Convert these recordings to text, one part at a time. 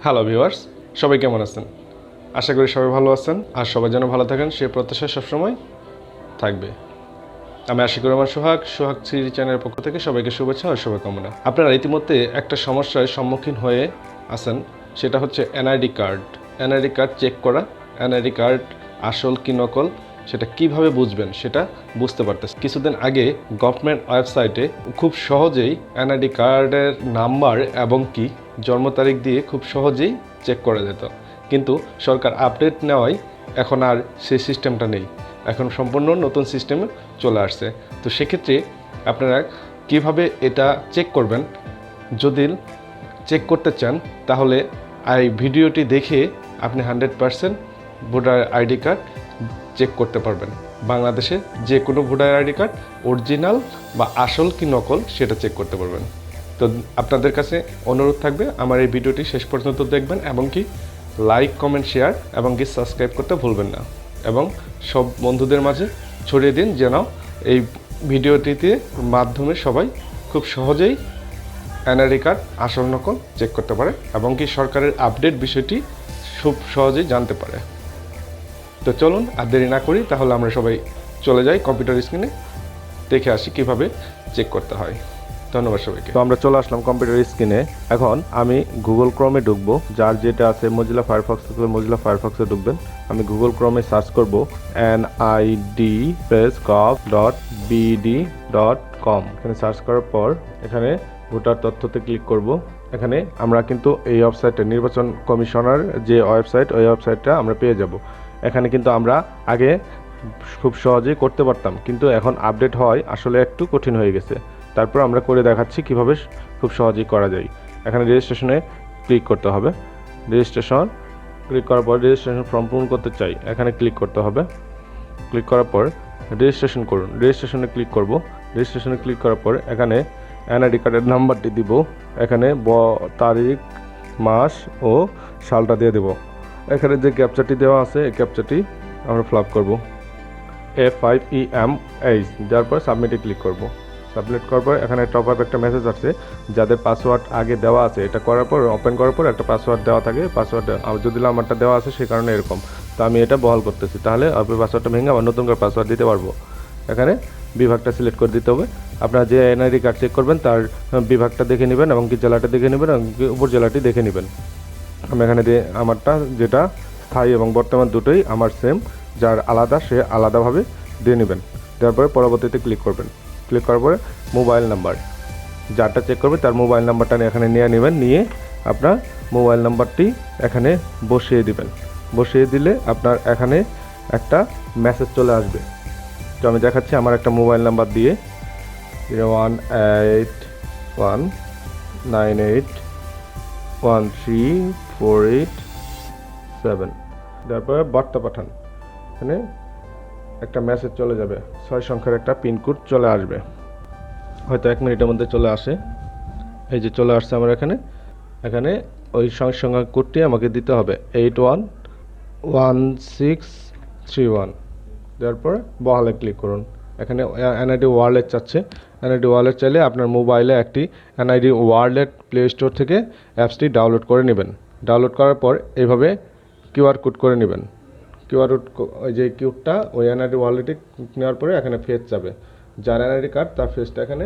Hello viewers, সবাই কেমন আছেন? আশা করি সবাই ভালো আছেন আর সবাই যেন ভালো থাকেন সে প্রত্যাশা সবসময় থাকবে। আমি আশিকুর রহমান সোহাগ সিরি চ্যানেলের পক্ষ থেকে সবাইকে শুভেচ্ছা ও শুভকামনা। আপনারা ইতিমধ্যে একটা সমস্যার সম্মুখীন হয়ে আছেন, সেটা হচ্ছে NID card. NID card check করা, এনআইডি কার্ড আসল কি নকল সেটা কিভাবে বুঝবেন সেটা বুঝতে পারতেছে। কিছুদিন আগে গভর্নমেন্ট ওয়েবসাইটে খুব সহজেই এনআইডি কার্ডের নাম্বার এবং কি জন্ম তারিখ দিয়ে খুব সহজেই চেক করা যেত, কিন্তু সরকার আপডেট নেওয়ায় এখন আর সেই সিস্টেমটা নেই। এখন সম্পূর্ণ নতুন সিস্টেমে চলে আসছে। তো সেক্ষেত্রে আপনারা কিভাবে এটা চেক করবেন, যদি চেক করতে চান তাহলে এই ভিডিওটি দেখে আপনি 100% ভোটার আইডি কার্ড চেক করতে পারবেন। বাংলাদেশে যে কোনো ভোটার আইডি কার্ড অরিজিনাল বা আসল কি নকল সেটা চেক করতে পারবেন। তো আপনাদের কাছে অনুরোধ থাকবে আমার এই ভিডিওটি শেষ পর্যন্ত দেখবেন এবং কি লাইক, কমেন্ট, শেয়ার এবং কি সাবস্ক্রাইব করতে ভুলবেন না, এবং সব বন্ধুদের মাঝে ছড়িয়ে দিন যেন এই ভিডিওটিতে মাধ্যমে সবাই খুব সহজেই এনআইডি কার্ড আসল নকল চেক করতে পারে এবং কি সরকারের আপডেট বিষয়টি খুব সহজেই জানতে পারে। তো চলুন আর দেরি না করি, তাহলে আমরা সবাই চলে যাই কম্পিউটার স্ক্রিনে, দেখে আসি কিভাবে চেক করতে হয়। ধন্যবাদ সবাইকে। তো আমরা চলে আসলাম কম্পিউটার স্ক্রিনে। এখন আমি গুগল ক্রোমে ঢুকবো, যার যেটা আছে মোজিলা ফায়ারফক্স থাকলে মোজিলা ফায়ারফক্সে ঢুকবেন। আমি গুগল ক্রোমে সার্চ করব nidpress.gov.bd.com। এখানে সার্চ করার পর এখানে ভোটার তথ্যতে ক্লিক করব। এখানে আমরা কিন্তু এই ওয়েবসাইটে নির্বাচন কমিশনার যে ওয়েবসাইট, ওই ওয়েবসাইটটা আমরা পেয়ে যাব। এখানে কিন্তু আমরা আগে খুব সহজেই করতে পারতাম, কিন্তু এখন আপডেট হয় আসলে একটু কঠিন হয়ে গেছে। তারপর আমরা করে দেখাচ্ছি কিভাবে খুব সহজেই করা যায়। এখানে রেজিস্ট্রেশনে ক্লিক করতে হবে। রেজিস্ট্রেশন ক্লিক করার পর রেজিস্ট্রেশন ফর্ম পূরণ করতে চাই, এখানে ক্লিক করতে হবে। ক্লিক করার পর রেজিস্ট্রেশন করুন, রেজিস্ট্রেশনে ক্লিক করব। রেজিস্ট্রেশনে ক্লিক করার পর এখানে এনআইডি কার্ডের নাম্বারটি দিব, এখানে তারিখ, মাস ও সালটা দিয়ে দেব। এখানে যে ক্যাপচারটি দেওয়া আছে এই ক্যাপচারটি আমরা ফিল আপ করবো, F5EMH, যার পর সাবমিটে ক্লিক করব। সাবমিট করার পর এখানে টপ আপ একটা মেসেজ আসছে, যাদের পাসওয়ার্ড আগে দেওয়া আছে এটা করার পর ওপেন করার পর একটা পাসওয়ার্ড দেওয়া থাকে, পাসওয়ার্ড যদি আমারটা দেওয়া আছে সেই কারণে এরকম। তো আমি এটা বহাল করতেছি, তাহলে আপনি পাসওয়ার্ডটা ভেঙে আবার নতুন করে পাসওয়ার্ড দিতে পারবো। এখানে বিভাগটা সিলেক্ট করে দিতে হবে। আপনারা যে এনআইডি কার্ড চেক করবেন তার বিভাগটা দেখে নেবেন এবং কি জেলাটা দেখে নেবেন এবং উপজেলাটি দেখে নেবেন। আমি এখানে দিয়ে আমারটা যেটা স্থায়ী এবং বর্তমান দুটোই আমার সেম, যার আলাদা সে আলাদাভাবে দিয়ে নেবেন। তারপরে পরবর্তীতে ক্লিক করবেন। ক্লিক করার পরে মোবাইল নাম্বার, যারটা চেক করবে তার মোবাইল নাম্বারটা এখানে নিয়ে নেবেন, নিয়ে আপনার মোবাইল নাম্বারটি এখানে বসিয়ে দিবেন। বসিয়ে দিলে আপনার এখানে একটা মেসেজ চলে আসবে। তো আমি দেখাচ্ছি আমার একটা মোবাইল নাম্বার দিয়ে 01819813487, তারপরে বার্তা পাঠান। এখানে একটা মেসেজ চলে যাবে, 6 সংখ্যার একটা পিনকোড চলে আসবে, হয়তো 1 মিনিটের মধ্যে চলে আসে। এই যে চলে আসছে আমার এখানে। এখানে ওই সংখ্যা কোডটি আমাকে দিতে হবে 811631। তারপরে বহালে ক্লিক করুন। এখানে এনআইডি ওয়ালেট চাচ্ছে। এনআইডি ওয়ালেট চাইলে আপনার মোবাইলে একটি এনআইডি ওয়ালেট প্লে স্টোর থেকে অ্যাপসটি ডাউনলোড করে নেবেন। ডাউনলোড করার পর এইভাবে কিউআর কোড করে নেবেন। কিউআর কোড, ওই যে কিউবটা ওই এনআইডি ওয়ালেটে নেওয়ার পরে এখানে ফেস যাবে, যার এনআইডি কার্ড তার ফেসটা এখানে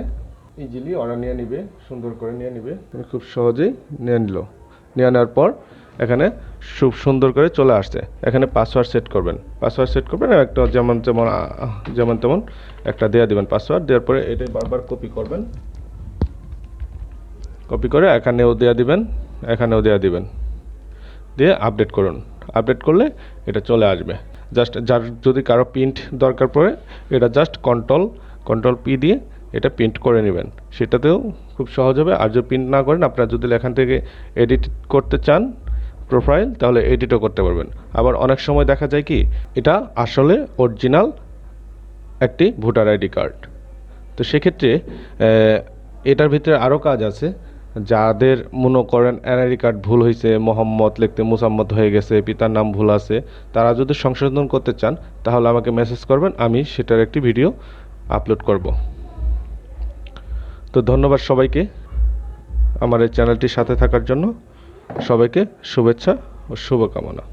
ইজিলি ওরা নিয়ে নিবে, সুন্দর করে নিয়ে নিবে, খুব সহজেই নিয়ে নিল। নিয়ে নেওয়ার পর এখানে খুব সুন্দর করে চলে আসছে। এখানে পাসওয়ার্ড সেট করবেন, পাসওয়ার্ড সেট করবেন একটা যেমন তেমন একটা দেওয়া দিবেন পাসওয়ার্ড। দেওয়ার পরে এটাই বারবার কপি করবেন, কপি করে এখানেও দেওয়া দিবেন, এখানেও দেওয়া দিবেন, দিয়ে আপডেট করুন। আপডেট করলে এটা চলে আসবে। জাস্ট যার যদি কারো প্রিন্ট দরকার পড়ে এটা জাস্ট কন্ট্রোল পি দিয়ে এটা প্রিন্ট করে নেবেন, সেটাতেও খুব সহজ হবে। আর যদি প্রিন্ট না করেন, আপনারা যদি এখান থেকে এডিট করতে চান প্রোফাইল, তাহলে এডিটও করতে পারবেন। আবার অনেক সময় দেখা যায় কি এটা আসলে অরিজিনাল একটি ভোটার আইডি কার্ড। তো সেক্ষেত্রে এটার ভিতরে আরও কাজ আছে। যাদের মনে করেন এনআইডি কার্ড ভুল হয়েছে, মোহাম্মদ লিখতে মুসাম্মদ হয়ে গেছে, পিতার নাম ভুল আছে, তারা যদি সংশোধন করতে চান তাহলে আমাকে মেসেজ করবেন, আমি সেটার একটি ভিডিও আপলোড করব। তো ধন্যবাদ সবাইকে আমার এই চ্যানেলটির সাথে থাকার জন্য। সবাইকে শুভেচ্ছা ও শুভকামনা।